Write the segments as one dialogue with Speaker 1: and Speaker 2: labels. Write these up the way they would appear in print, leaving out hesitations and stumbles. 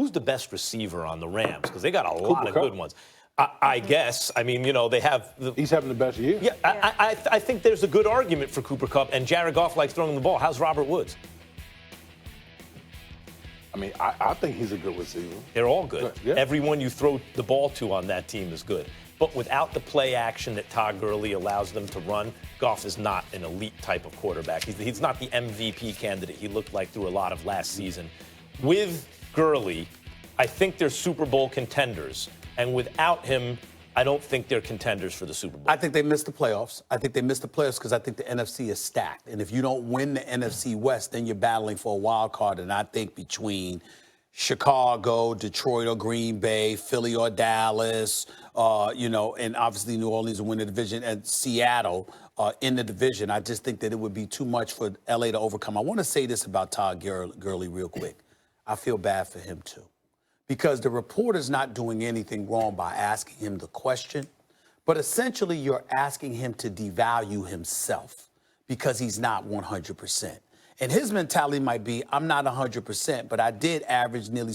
Speaker 1: who's the best receiver on the Rams? Because they got a lot of good ones. I guess. I mean, they have.
Speaker 2: He's having the best year.
Speaker 1: Yeah, I think there's a good argument for Cooper Kupp, and Jared Goff likes throwing the ball. How's Robert Woods?
Speaker 2: I mean, I think he's a good receiver.
Speaker 1: They're all good.
Speaker 2: Yeah.
Speaker 1: Everyone you throw the ball to on that team is good. But without the play action that Todd Gurley allows them to run, Goff is not an elite type of quarterback. He's not the MVP candidate he looked like through a lot of last season. With Gurley, I think they're Super Bowl contenders. And without him, I don't think they're contenders for the Super Bowl.
Speaker 3: I think they missed the playoffs. I think they missed the playoffs because I think the NFC is stacked. And if you don't win the NFC West, then you're battling for a wild card. And I think between Chicago, Detroit or Green Bay, Philly or Dallas, and obviously New Orleans will win the division, and Seattle in the division, I just think that it would be too much for L.A. to overcome. I want to say this about Todd Gurley real quick. I feel bad for him, too. Because the reporter's not doing anything wrong by asking him the question, but essentially you're asking him to devalue himself because he's not 100%. And his mentality might be, I'm not 100%, but I did average nearly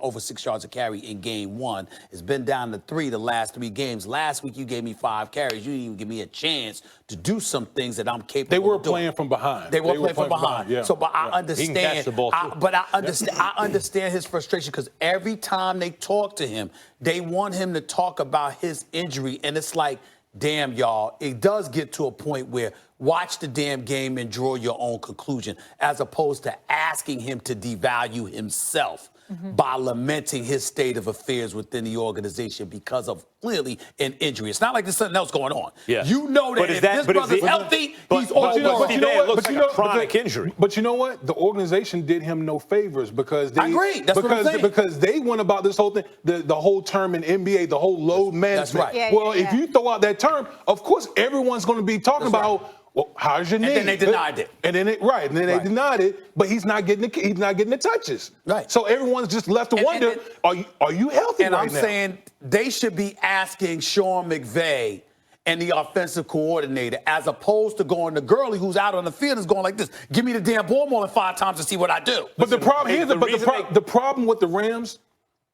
Speaker 3: over 6 yards a carry in game one. It's been down to 3 the last 3 games. Last week, you gave me 5 carries. You didn't even give me a chance to do some things that I'm capable of doing.
Speaker 2: They were playing from behind.
Speaker 3: They were playing from behind.
Speaker 2: Yeah.
Speaker 3: So, but I understand.
Speaker 1: He can catch the ball, too.
Speaker 3: I understand his frustration because every time they talk to him, they want him to talk about his injury. And it's like, damn, y'all, it does get to a point where watch the damn game and draw your own conclusion, as opposed to asking him to devalue himself by lamenting his state of affairs within the organization because of clearly an injury. It's not like there's something else going on.
Speaker 1: Yeah.
Speaker 3: You know that if this brother's healthy, he's all
Speaker 1: but
Speaker 3: over.
Speaker 1: it looks like a chronic injury.
Speaker 2: But you know what? The organization did him no favors because they,
Speaker 3: I agree. That's what I'm saying.
Speaker 2: Because they went about this whole thing, the whole term in NBA, the whole load management.
Speaker 3: That's
Speaker 2: right. If you throw out that term, of course everyone's going to be talking about. Well, how's your knee?
Speaker 3: And then they denied it.
Speaker 2: And then they denied it, but he's not getting the touches.
Speaker 3: Right.
Speaker 2: So everyone's just left to wonder, are you healthy
Speaker 3: and
Speaker 2: right
Speaker 3: I'm
Speaker 2: now?
Speaker 3: saying they should be asking Sean McVay and the offensive coordinator, as opposed to going to Gurley, who's out on the field, is going like this. Give me the damn ball more than 5 times to see what I do.
Speaker 2: But the problem with the Rams,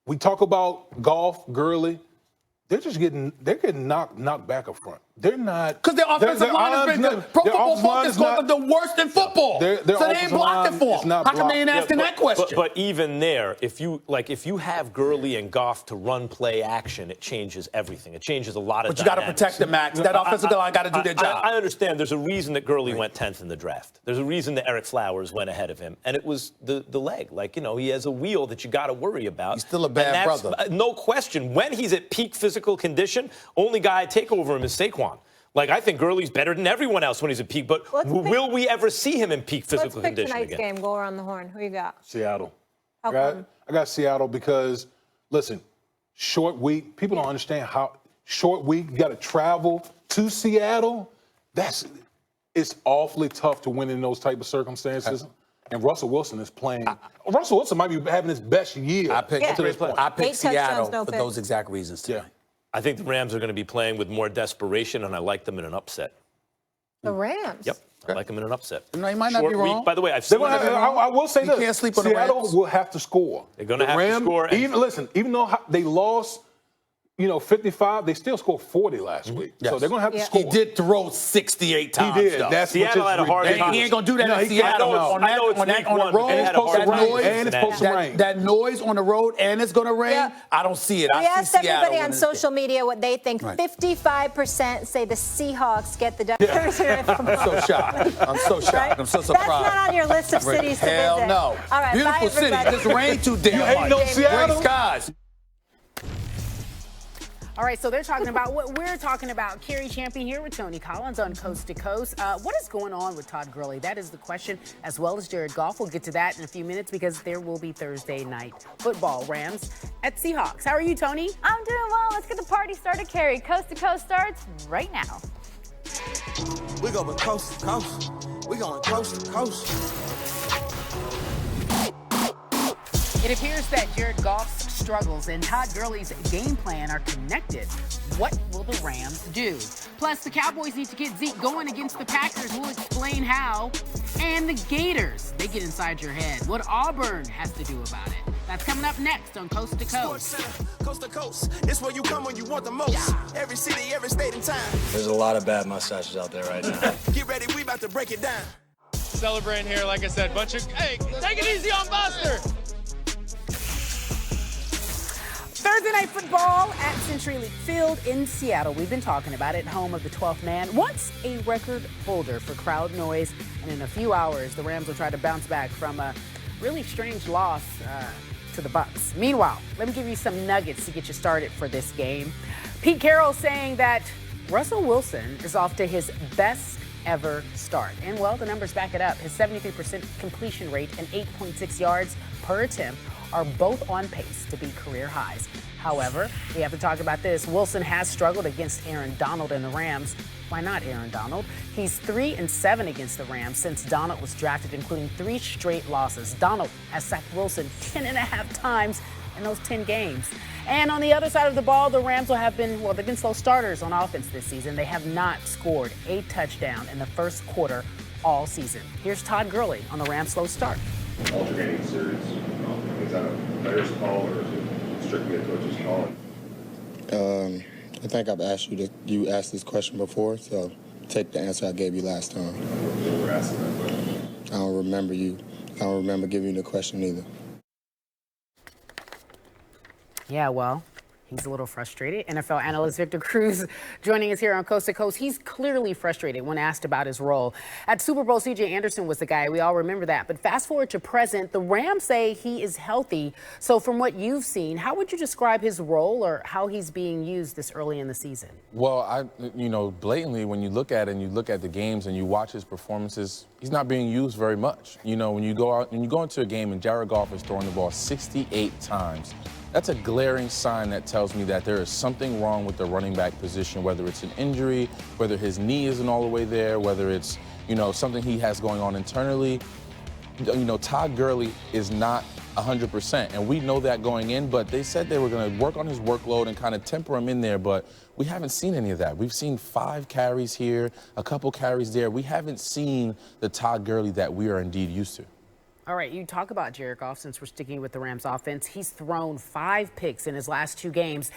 Speaker 2: we talk about Goff, Gurley, they're getting knocked back up front. They're not,
Speaker 3: because their offensive line has been Pro Football Focus called them the worst in football. So they ain't blocking for them. How come they ain't asking that question?
Speaker 1: But even there, if you have Gurley and Goff to run play action, it changes everything. It changes a lot of.
Speaker 3: But you got to protect the Max. That offensive line got to do their job.
Speaker 1: I understand. There's a reason that Gurley went 10th in the draft. There's a reason that Eric Flowers went ahead of him, and it was the leg. He has a wheel that you got to worry about.
Speaker 3: He's still a bad brother.
Speaker 1: No question. When he's at peak physical condition, only guy I take over him is Saquon. I think Gurley's better than everyone else when he's at peak, but will we ever see him in peak physical condition again?
Speaker 4: Let's pick tonight's game. Go around the horn. Who you got?
Speaker 2: Seattle.
Speaker 4: How come?
Speaker 2: I got Seattle because, listen, short week. People don't understand how short week. You got to travel to Seattle. It's awfully tough to win in those type of circumstances. And Russell Wilson is playing. Russell Wilson might be having his best year.
Speaker 3: I picked Seattle for those exact reasons too.
Speaker 2: Yeah.
Speaker 1: I think the Rams are going to be playing with more desperation, and I like them in an upset.
Speaker 4: The Rams?
Speaker 1: Yep. I like them in an upset.
Speaker 3: No, you might not be wrong.
Speaker 1: By the way, I've seen
Speaker 2: I will say this.
Speaker 3: You can't sleep on the Rams.
Speaker 2: Seattle will have to score.
Speaker 1: They're going to have to score.
Speaker 2: Even though they lost, 55, they still scored 40 last week.
Speaker 3: Yes.
Speaker 2: So they're going to have to score.
Speaker 3: He did throw 68 times.
Speaker 2: He did.
Speaker 3: Though.
Speaker 1: Seattle had a hard time.
Speaker 3: He ain't going to do that in Seattle. On the road.
Speaker 2: And it's supposed to rain.
Speaker 3: That noise on the road and it's going to rain,
Speaker 4: Yeah.
Speaker 3: I don't see it.
Speaker 4: We asked everybody on social media what they think.
Speaker 3: Right.
Speaker 4: 55% say the Seahawks get the W.
Speaker 3: I'm so shocked. I'm so shocked.
Speaker 4: Right?
Speaker 3: I'm so surprised.
Speaker 4: That's not on your list of cities to visit.
Speaker 3: Hell no.
Speaker 4: All right,
Speaker 3: Beautiful
Speaker 4: bye,
Speaker 3: city.
Speaker 4: everybody.
Speaker 3: Just rain too damn much.
Speaker 2: You ain't no Seattle?
Speaker 3: Gray skies.
Speaker 5: All right, so they're talking about what we're talking about. Kerry Champion here with Tony Collins on Coast to Coast. What is going on with Todd Gurley? That is the question, as well as Jared Goff. We'll get to that in a few minutes because there will be Thursday night football. Rams at Seahawks. How are you, Tony?
Speaker 6: I'm doing well. Let's get the party started, Kerry. Coast to Coast starts right now.
Speaker 7: We're going coast to coast. We're going coast to coast.
Speaker 5: It appears that Jared Goff's struggles and Todd Gurley's game plan are connected. What will the Rams do? Plus, the Cowboys need to get Zeke going against the Packers. We'll explain how. And the Gators, they get inside your head. What Auburn has to do about it. That's coming up next on Coast to
Speaker 7: Sports
Speaker 5: Coast.
Speaker 7: Center, coast to coast. It's where you come when you want the most. Every city, every state and time.
Speaker 8: There's a lot of bad mustaches out there right now.
Speaker 7: Get ready, we about to break it down.
Speaker 9: Celebrating here, like I said, hey, take it easy on Buster.
Speaker 5: Thursday night football at Century League Field in Seattle. We've been talking about it, home of the 12th man, once a record holder for crowd noise. And in a few hours, the Rams will try to bounce back from a really strange loss to the Bucs. Meanwhile, let me give you some nuggets to get you started for this game. Pete Carroll saying that Russell Wilson is off to his best ever start. And, well, the numbers back it up. His 73% completion rate and 8.6 yards per attempt are both on pace to be career highs. However, we have to talk about this. Wilson has struggled against Aaron Donald and the Rams. Why not Aaron Donald? He's 3-7 against the Rams since Donald was drafted, including 3 straight losses. Donald has sacked Wilson 10.5 times in those 10 games. And on the other side of the ball, the Rams will have been, well, they've been slow starters on offense this season. They have not scored a touchdown in the first quarter all season. Here's Todd Gurley on the Rams' slow start.
Speaker 10: Alternating series, is that a player's call or is it strictly a coach's call?
Speaker 11: I think I've asked you asked this question before, so take the answer I gave you last time.
Speaker 10: You were asking that question.
Speaker 11: I don't remember giving you the question either.
Speaker 5: Yeah, well, he's a little frustrated. NFL analyst Victor Cruz joining us here on Coast to Coast. He's clearly frustrated when asked about his role. At Super Bowl, C.J. Anderson was the guy. We all remember that. But fast forward to present, the Rams say he is healthy. So from what you've seen, how would you describe his role or how he's being used this early in the season?
Speaker 12: Well, blatantly, when you look at it and you look at the games and you watch his performances, he's not being used very much. When you go into a game and Jared Goff is throwing the ball 68 times, that's a glaring sign that tells me that there is something wrong with the running back position, whether it's an injury, whether his knee isn't all the way there, whether it's, something he has going on internally. Todd Gurley is not 100%, and we know that going in, but they said they were going to work on his workload and kind of temper him in there, but we haven't seen any of that. We've seen 5 carries here, a couple carries there. We haven't seen the Todd Gurley that we are indeed used to.
Speaker 5: All right, you talk about Jared Goff since we're sticking with the Rams offense. He's thrown 5 picks in his last 2 games.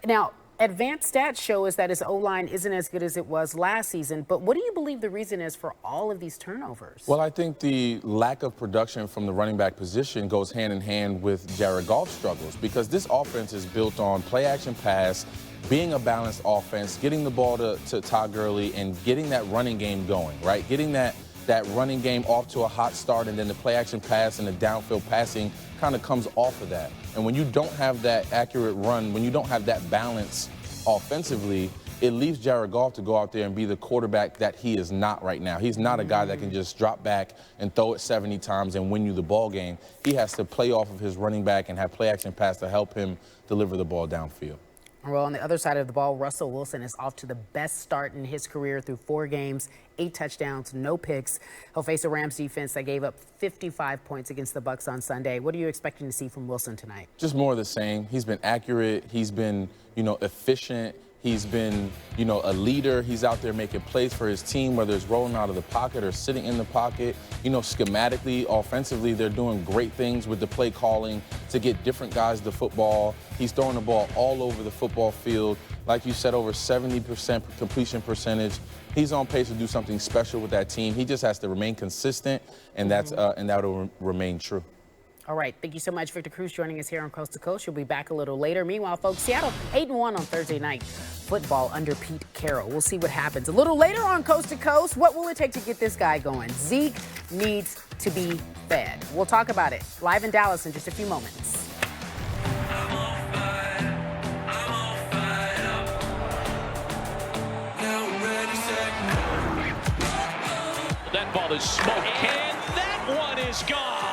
Speaker 5: Now, advanced stats show us that his O-line isn't as good as it was last season, but what do you believe the reason is for all of these turnovers?
Speaker 12: Well, I think the lack of production from the running back position goes hand in hand with Jared Goff's struggles because this offense is built on play action pass, being a balanced offense, getting the ball to Todd Gurley and getting that running game going, right? Getting that running game off to a hot start, and then the play action pass and the downfield passing kind of comes off of that. And when you don't have that accurate run, when you don't have that balance offensively, it leaves Jared Goff to go out there and be the quarterback that he is not right now. He's not a guy that can just drop back and throw it 70 times and win you the ball game. He has to play off of his running back and have play action pass to help him deliver the ball downfield.
Speaker 5: Well, on the other side of the ball, Russell Wilson is off to the best start in his career through 4 games, 8 touchdowns, no picks. He'll face a Rams defense that gave up 55 points against the Bucs on Sunday. What are you expecting to see from Wilson tonight?
Speaker 12: Just more of the same. He's been accurate. He's been, efficient. He's been, a leader. He's out there making plays for his team, whether it's rolling out of the pocket or sitting in the pocket. Schematically, offensively, they're doing great things with the play calling to get different guys the football. He's throwing the ball all over the football field. Like you said, over 70% completion percentage. He's on pace to do something special with that team. He just has to remain consistent, and that'll remain true.
Speaker 5: All right, thank you so much, Victor Cruz, joining us here on Coast to Coast. You'll be back a little later. Meanwhile, folks, Seattle 8-1 on Thursday night football under Pete Carroll. We'll see what happens. A little later on Coast to Coast, what will it take to get this guy going? Zeke needs to be fed. We'll talk about it live in Dallas in just a few moments.
Speaker 13: That ball is smoked, and that one is gone.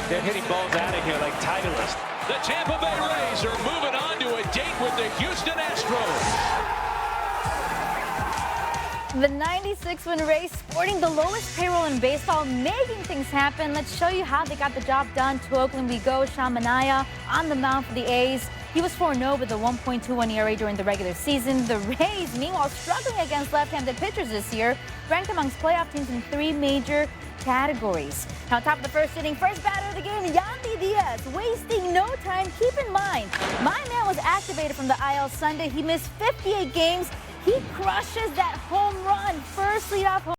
Speaker 13: They're hitting balls out of here like Titleist. The Tampa Bay Rays are moving on to a date with the Houston Astros.
Speaker 6: The 96-win Rays sporting the lowest payroll in baseball, making things happen. Let's show you how they got the job done. To Oakland we go. Sean Manaea on the mound for the A's. He was 4-0 with a 1.21 ERA during the regular season. The Rays, meanwhile, struggling against left-handed pitchers this year, ranked amongst playoff teams in 3 major categories. Now, top of the first inning, first batter of the game, Yandy Diaz, wasting no time. Keep in mind, my man was activated from the IL Sunday. He missed 58 games. He crushes that home run, first leadoff home